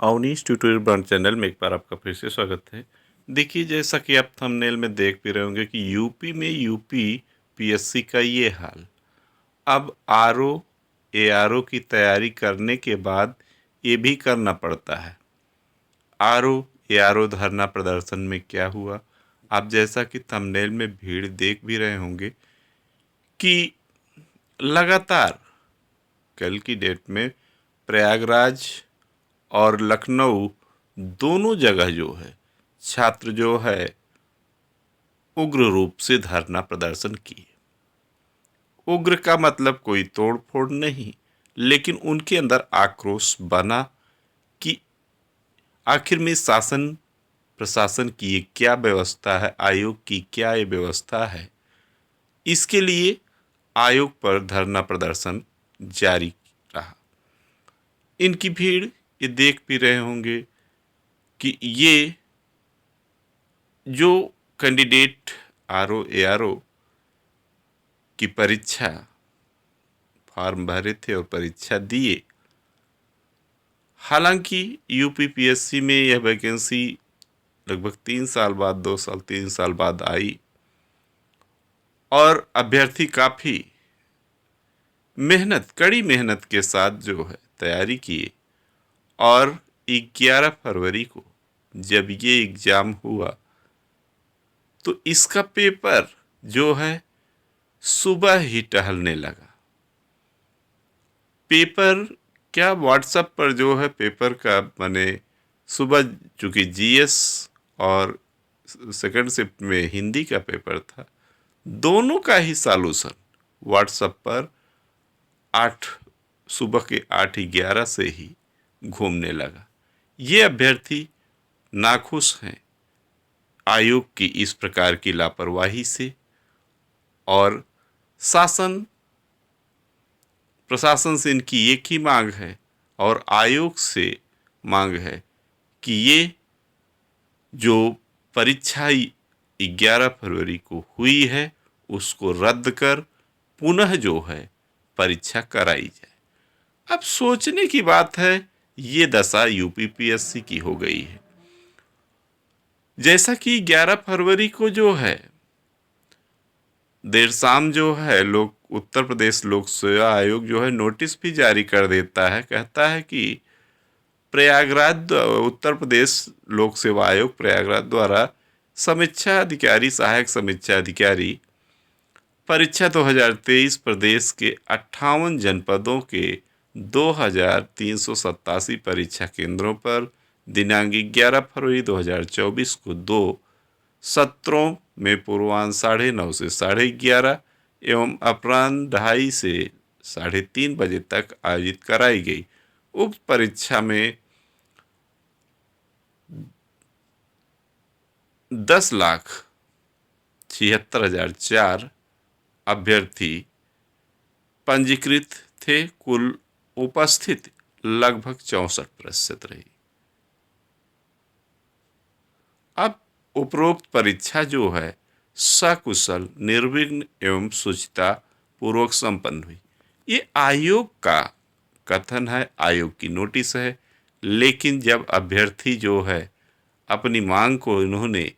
Awanish tutorial brand channel में एक बार आपका फिर से स्वागत है। देखिए, जैसा कि आप थंबनेल में देख भी रहे होंगे कि यूपी में यूपी पीएससी का ये हाल। अब आरओ एआरओ की तैयारी करने के बाद ये भी करना पड़ता है। आरओ एआरओ धरना प्रदर्शन में क्या हुआ, आप जैसा कि थंबनेल में भीड़ देख भी रहे होंगे कि लगातार कल की डेट में प्रयागराज और लखनऊ दोनों जगह जो है छात्र जो है उग्र रूप से धरना प्रदर्शन किए। उग्र का मतलब कोई तोड़ फोड़ नहीं, लेकिन उनके अंदर आक्रोश बना कि आखिर में शासन प्रशासन की ये क्या व्यवस्था है, आयोग की क्या ये व्यवस्था है। इसके लिए आयोग पर धरना प्रदर्शन जारी रहा। इनकी भीड़ ये देख भी रहे होंगे कि ये जो कैंडिडेट आरओ एआरओ की परीक्षा फॉर्म भरे थे और परीक्षा दिए, हालांकि यूपीपीएससी में यह वैकेंसी लगभग 3 साल बाद 2 साल 3 साल बाद आई और अभ्यर्थी काफ़ी मेहनत कड़ी मेहनत के साथ जो है तैयारी किए और 11 फरवरी को जब ये एग्ज़ाम हुआ तो इसका पेपर जो है सुबह ही टहलने लगा। पेपर क्या, व्हाट्सएप पर जो है पेपर का माने सुबह, चूँकि जीएस और सेकंड शिफ्ट में हिंदी का पेपर था, दोनों का ही सॉल्यूशन व्हाट्सएप पर सुबह के 8:11 से ही घूमने लगा। ये अभ्यर्थी नाखुश हैं आयोग की इस प्रकार की लापरवाही से और शासन प्रशासन से इनकी एक ही मांग है और आयोग से मांग है कि ये जो परीक्षा 11 फरवरी को हुई है उसको रद्द कर पुनः जो है परीक्षा कराई जाए। अब सोचने की बात है, ये दशा यूपीपीएससी की हो गई है। जैसा कि 11 फरवरी को जो है देर शाम जो है लोग उत्तर प्रदेश लोक सेवा आयोग जो है नोटिस भी जारी कर देता है, कहता है कि प्रयागराज उत्तर प्रदेश लोक सेवा आयोग प्रयागराज द्वारा समीक्षा अधिकारी सहायक समीक्षा अधिकारी परीक्षा 2023 प्रदेश के 58 जनपदों के 2387 परीक्षा केंद्रों पर दिनांक 11 फरवरी 2024 को 2 सत्रों में पूर्वाह्न 9:30 से 11:30 एवं अपराह्न 2:30 से 3:30 बजे तक आयोजित कराई गई। उक्त परीक्षा में 10,76,004 अभ्यर्थी पंजीकृत थे। कुल उपस्थित लगभग 64% रही। अब उपरोक्त परीक्षा जो है सकुशल निर्विघ्न एवं शुचिता पूर्वक संपन्न हुई। ये आयोग का कथन है, आयोग की नोटिस है, लेकिन जब अभ्यर्थी जो है अपनी मांग को इन्होंने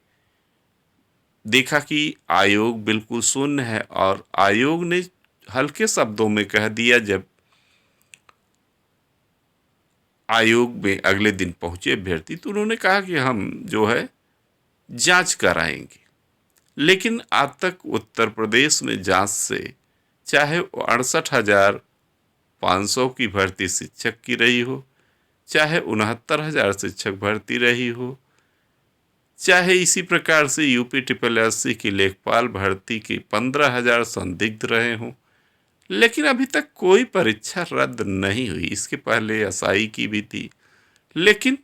देखा कि आयोग बिल्कुल शून्य है और आयोग ने हल्के शब्दों में कह दिया, जब आयोग में अगले दिन पहुंचे अभ्यर्थी तो उन्होंने कहा कि हम जो है जांच कराएंगे। लेकिन आज तक उत्तर प्रदेश में जांच से चाहे 68,500 की भर्ती शिक्षक की रही हो, चाहे 69,000 शिक्षक भर्ती रही हो, चाहे इसी प्रकार से यूपी SSSC की लेखपाल भर्ती की 15,000 संदिग्ध रहे हों, लेकिन अभी तक कोई परीक्षा रद्द नहीं हुई। इसके पहले एसआई की भी थी, लेकिन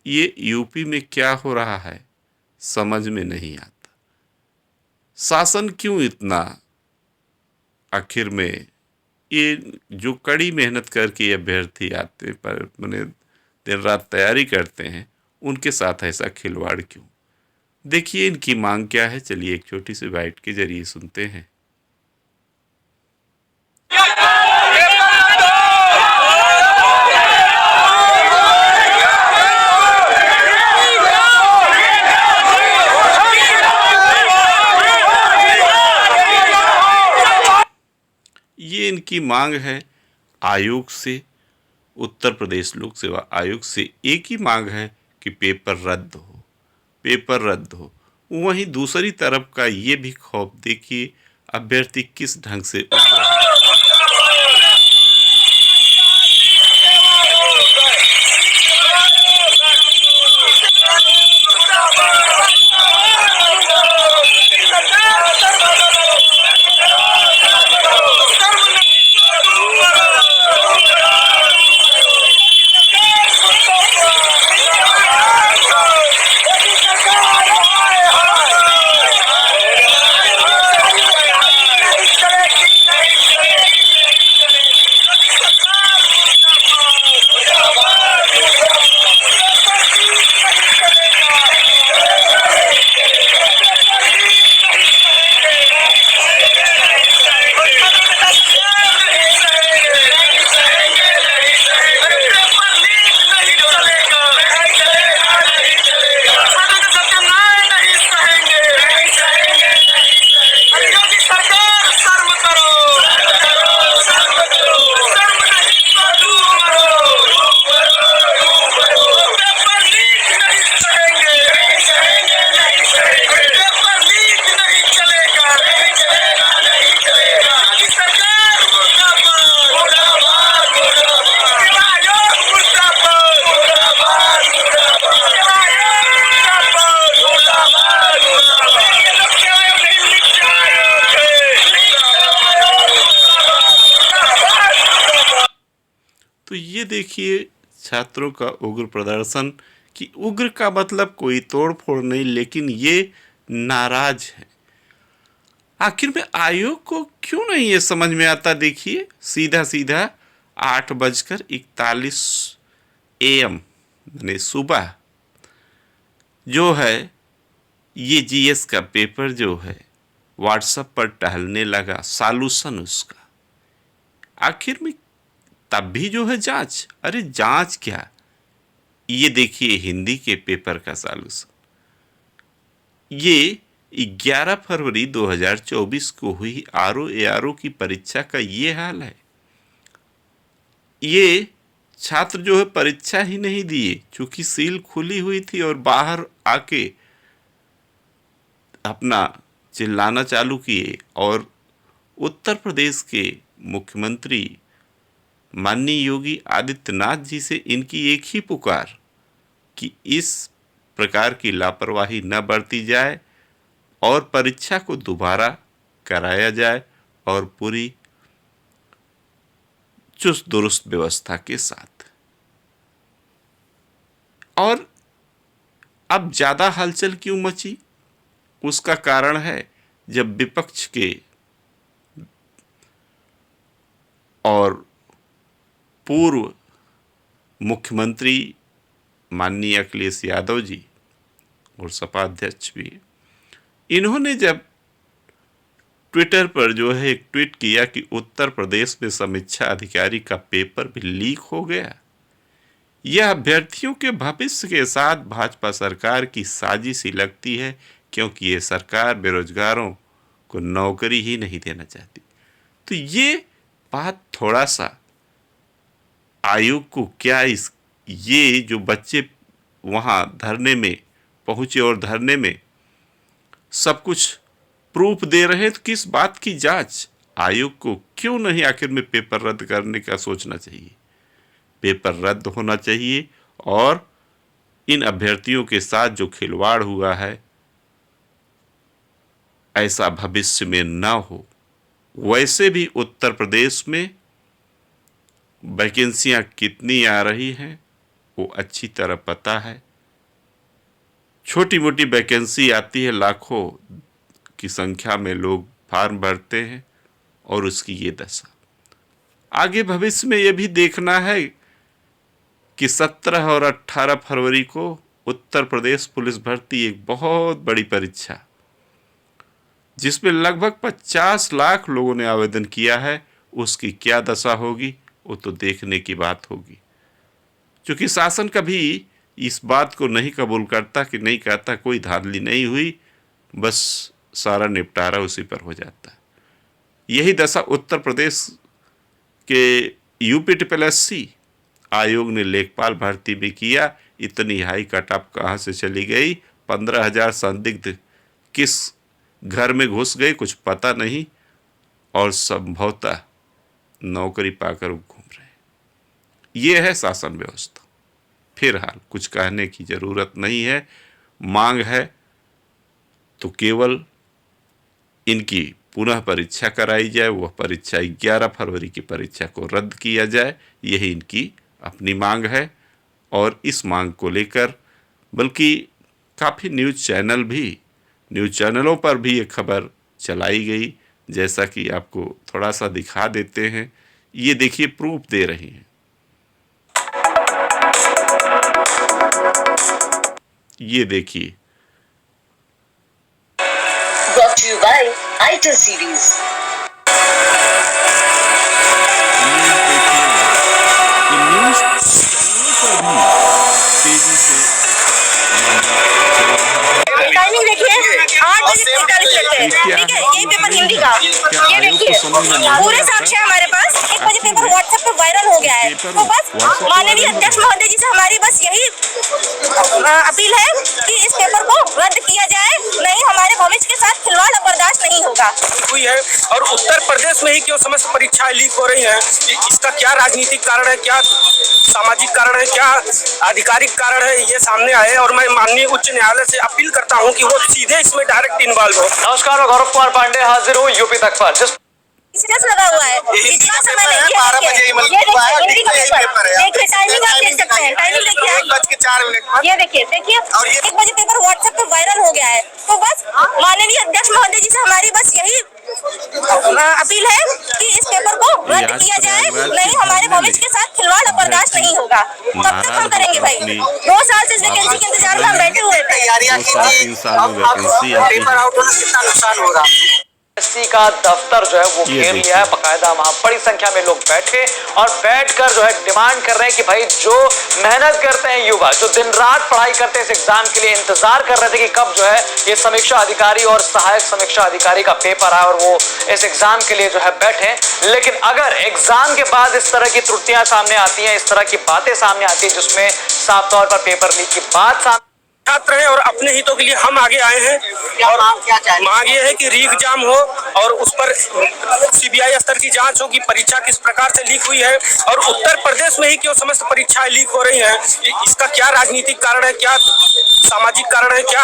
ये यूपी में क्या हो रहा है समझ में नहीं आता। शासन क्यों इतना आखिर में ये जो कड़ी मेहनत करके अभ्यर्थी आते पर मैंने दिन रात तैयारी करते हैं, उनके साथ ऐसा खिलवाड़ क्यों। देखिए इनकी मांग क्या है, चलिए एक छोटी सी बाइट के जरिए सुनते हैं। एक ही मांग है आयोग से, उत्तर प्रदेश लोक सेवा आयोग से एक ही मांग है कि पेपर रद्द हो, पेपर रद्द हो। वहीं दूसरी तरफ का ये भी खौफ देखिए अभ्यर्थी किस ढंग से उठ रहे हैं। तो ये देखिए छात्रों का उग्र प्रदर्शन, कि उग्र का मतलब कोई तोड़ फोड़ नहीं, लेकिन ये नाराज है। आखिर में आयोग को क्यों नहीं ये समझ में आता? देखिए सीधा सीधा 8:41 AM यानी सुबह जो है ये जीएस का पेपर जो है व्हाट्सएप पर टहलने लगा, सॉल्यूशन उसका। आखिर में तब भी जो है जांच, अरे जांच क्या, ये देखिए हिंदी के पेपर का सॉल्यूशन। ये 11 फरवरी 2024 को हुई आरओ की परीक्षा का ये हाल है। ये छात्र जो है परीक्षा ही नहीं दिए, चूंकि सील खुली हुई थी और बाहर आके अपना चिल्लाना चालू किए। और उत्तर प्रदेश के मुख्यमंत्री माननीय योगी आदित्यनाथ जी से इनकी एक ही पुकार कि इस प्रकार की लापरवाही न बरती जाए और परीक्षा को दोबारा कराया जाए और पूरी चुस्त दुरुस्त व्यवस्था के साथ। और अब ज्यादा हलचल क्यों मची? उसका कारण है जब विपक्ष के और पूर्व मुख्यमंत्री माननीय अखिलेश यादव जी और सपा अध्यक्ष भी, इन्होंने जब ट्विटर पर जो है एक ट्वीट किया कि उत्तर प्रदेश में समीक्षा अधिकारी का पेपर भी लीक हो गया, यह अभ्यर्थियों के भविष्य के साथ भाजपा सरकार की साजिश ही लगती है, क्योंकि ये सरकार बेरोजगारों को नौकरी ही नहीं देना चाहती। तो ये बात थोड़ा सा आयोग को क्या ये जो बच्चे वहाँ धरने में पहुँचे और धरने में सब कुछ प्रूफ दे रहे हैं, तो किस बात की जांच? आयोग को क्यों नहीं आखिर में पेपर रद्द करने का सोचना चाहिए? पेपर रद्द होना चाहिए और इन अभ्यर्थियों के साथ जो खिलवाड़ हुआ है ऐसा भविष्य में ना हो। वैसे भी उत्तर प्रदेश में वैकेंसियां कितनी आ रही हैं वो अच्छी तरह पता है। छोटी मोटी वैकेंसी आती है, लाखों की संख्या में लोग फॉर्म भरते हैं और उसकी ये दशा। आगे भविष्य में ये भी देखना है कि 17 और 18 फरवरी को उत्तर प्रदेश पुलिस भर्ती एक बहुत बड़ी परीक्षा जिसमें लगभग 50 लाख लोगों ने आवेदन किया है, उसकी क्या दशा होगी वो तो देखने की बात होगी। क्योंकि शासन कभी इस बात को नहीं कबूल करता कि नहीं कहता कोई धांधली नहीं हुई, बस सारा निपटारा उसी पर हो जाता है। यही दशा उत्तर प्रदेश कि UPSSC आयोग ने लेखपाल भर्ती भी किया, इतनी हाई कट ऑफ कहाँ से चली गई? 15,000 संदिग्ध किस घर में घुस गए कुछ पता नहीं, और संभवतः नौकरी पाकर घूम रहे। ये है शासन व्यवस्था। फिलहाल कुछ कहने की ज़रूरत नहीं है। मांग है तो केवल इनकी पुनः परीक्षा कराई जाए, वह परीक्षा 11 फरवरी की परीक्षा को रद्द किया जाए, यही इनकी अपनी मांग है। और इस मांग को लेकर बल्कि काफ़ी न्यूज़ चैनलों पर भी ये खबर चलाई गई, जैसा कि आपको थोड़ा सा दिखा देते हैं। ये देखिए, प्रूफ दे रही हैं। ये देखिए, Brought to you by ITIL Series. News पर भी तेजी से टाइमिंग देखिए 8:43 ठीक है। ये पेपर हिंदी का, ये देखिए पूरे साक्ष्य हमारे पास। 1 बजे पेपर व्हाट्सएप पे वायरल हो गया है। तो बस माननीय अध्यक्ष महोदय जी से हमारी बस यही अपील है कि इस पेपर को रद्द किया जाए, नहीं हमारे भविष्य के साथ खिलवाड़ बर्दाश्त नहीं होगा। हुई है और उत्तर प्रदेश में ही क्यों समस्त परीक्षाएं लीक हो रही हैं? इसका क्या राजनीतिक कारण है, क्या सामाजिक कारण है, क्या आधिकारिक कारण है, ये सामने आए। और मैं माननीय उच्च न्यायालय से अपील करता हूं कि वो सीधे इसमें डायरेक्ट इन्वॉल्व हो। नमस्कार, मैं गौरव कुमार पांडे हाजिर हूँ यूपी तक पर। सीरियस लगा हुआ है। इतना समय नहीं है। 12 बजे हिंदी का पेपर है। देखिए टाइमिंग आप देख सकते हैं। टाइमिंग देखिए 1:04 ये देखिए 1 बजे पेपर व्हाट्सएप पे वायरल हो गया है। तो बस माननीय अध्यक्ष महोदय जी से हमारी बस यही अपील है कि इस पेपर को रद्द किया जाए, नहीं हमारे भविष्य के साथ खिलवाड़ बर्दाश्त नहीं होगा। कब तक हम करेंगे भाई? 2 साल से इस वैकेंसी के इंतजार में हम बैठे हुए थे। 3 साल में वैकेंसी आती है। कितना नुकसान हो रहा है। एससी का दफ्तर जो है वो घेर लिया है। बाकायदा वहां बड़ी संख्या में लोग बैठे और बैठकर जो है डिमांड कर रहे हैं कि भाई जो मेहनत करते हैं युवा, जो दिन रात पढ़ाई करते हैं इस एग्जाम के लिए, इंतजार कर रहे थे कि कब जो है ये समीक्षा अधिकारी और सहायक समीक्षा अधिकारी का पेपर आए और वो इस एग्जाम के लिए जो है बैठे। लेकिन अगर एग्जाम के बाद इस तरह की त्रुटियां सामने आती हैं, इस तरह की बातें सामने आती है जिसमें साफ तौर पर पेपर लीक की बात सामने छात्र हैं और अपने हितों के लिए हम आगे आए हैं। और मांग ये है कि री एग्जाम हो और उस पर सीबीआई स्तर की जांच हो कि परीक्षा किस प्रकार से लीक हुई है। और उत्तर प्रदेश में ही क्यों समस्त परीक्षाएं लीक हो रही हैं? इसका क्या राजनीतिक कारण है, क्या सामाजिक कारण है, क्या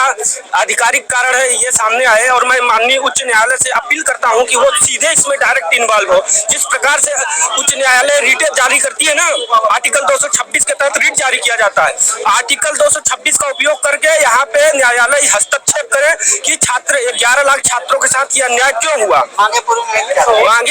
आधिकारिक कारण है, ये सामने आए। और मैं माननीय उच्च न्यायालय से अपील करता हूं कि वो सीधे इसमें डायरेक्ट इन्वॉल्व हो। जिस प्रकार से उच्च न्यायालय रीटें जारी करती है ना, आर्टिकल 226 के तहत रीट जारी किया जाता है। आर्टिकल 226 का उपयोग करके यहाँ पे न्यायालय हस्तक्षेप करे कि छात्र 11 लाख छात्रों के साथ यह अन्याय क्यों हुआ। मांगे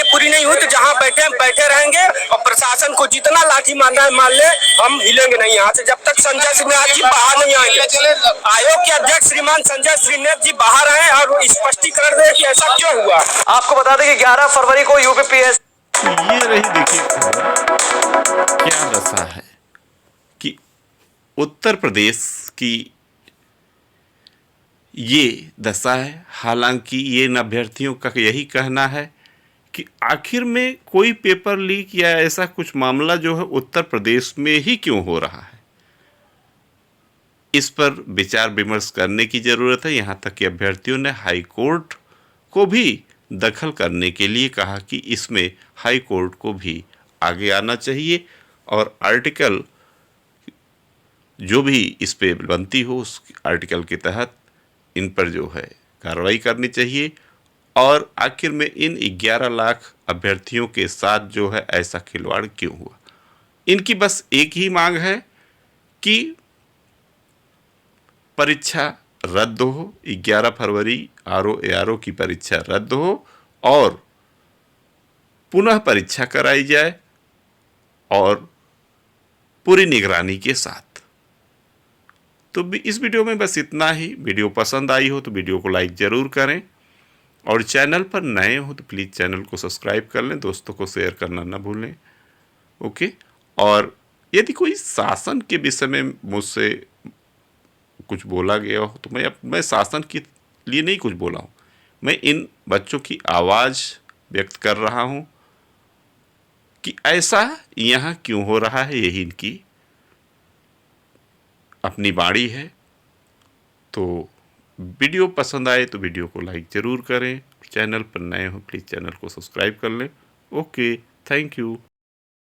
पूरी नहीं हुई तो जहाँ बैठे रहेंगे और प्रशासन को जितना लाठी मारना है मान ले, हम हिलेंगे नहीं यहाँ से जब तक संजय सिन्हा जी बाहर नहीं आएंगे। आयोग के अध्यक्ष श्रीमान संजय श्रीनेत जी बाहर आए और वो स्पष्टीकरण दें कि ऐसा क्यों हुआ। आपको बता दें कि 11 फरवरी को यूपीपीएस ये रही, देखिए क्या दशा है कि उत्तर प्रदेश की ये दशा है। हालांकि ये इन अभ्यर्थियों का यही कहना है कि आखिर में कोई पेपर लीक या ऐसा कुछ मामला जो है उत्तर प्रदेश में ही क्यों हो रहा है, इस पर विचार विमर्श करने की ज़रूरत है। यहाँ तक कि अभ्यर्थियों ने हाई कोर्ट को भी दखल करने के लिए कहा कि इसमें हाई कोर्ट को भी आगे आना चाहिए और आर्टिकल जो भी इस पे बनती हो उस आर्टिकल के तहत इन पर जो है कार्रवाई करनी चाहिए। और आखिर में इन 11 लाख अभ्यर्थियों के साथ जो है ऐसा खिलवाड़ क्यों हुआ। इनकी बस एक ही मांग है कि परीक्षा रद्द हो, 11 फरवरी आरओ की परीक्षा रद्द हो और पुनः परीक्षा कराई जाए और पूरी निगरानी के साथ। तो इस वीडियो में बस इतना ही। वीडियो पसंद आई हो तो वीडियो को लाइक ज़रूर करें और चैनल पर नए हो तो प्लीज़ चैनल को सब्सक्राइब कर लें, दोस्तों को शेयर करना ना भूलें। ओके। और यदि कोई शासन के विषय में मुझसे कुछ बोला गया हो तो मैं शासन के लिए नहीं कुछ बोला हूँ, मैं इन बच्चों की आवाज़ व्यक्त कर रहा हूँ कि ऐसा यहाँ क्यों हो रहा है, यही इनकी अपनी बाड़ी है। तो वीडियो पसंद आए तो वीडियो को लाइक ज़रूर करें, चैनल पर नए हो प्लीज़ चैनल को सब्सक्राइब कर लें। Okay, thank you.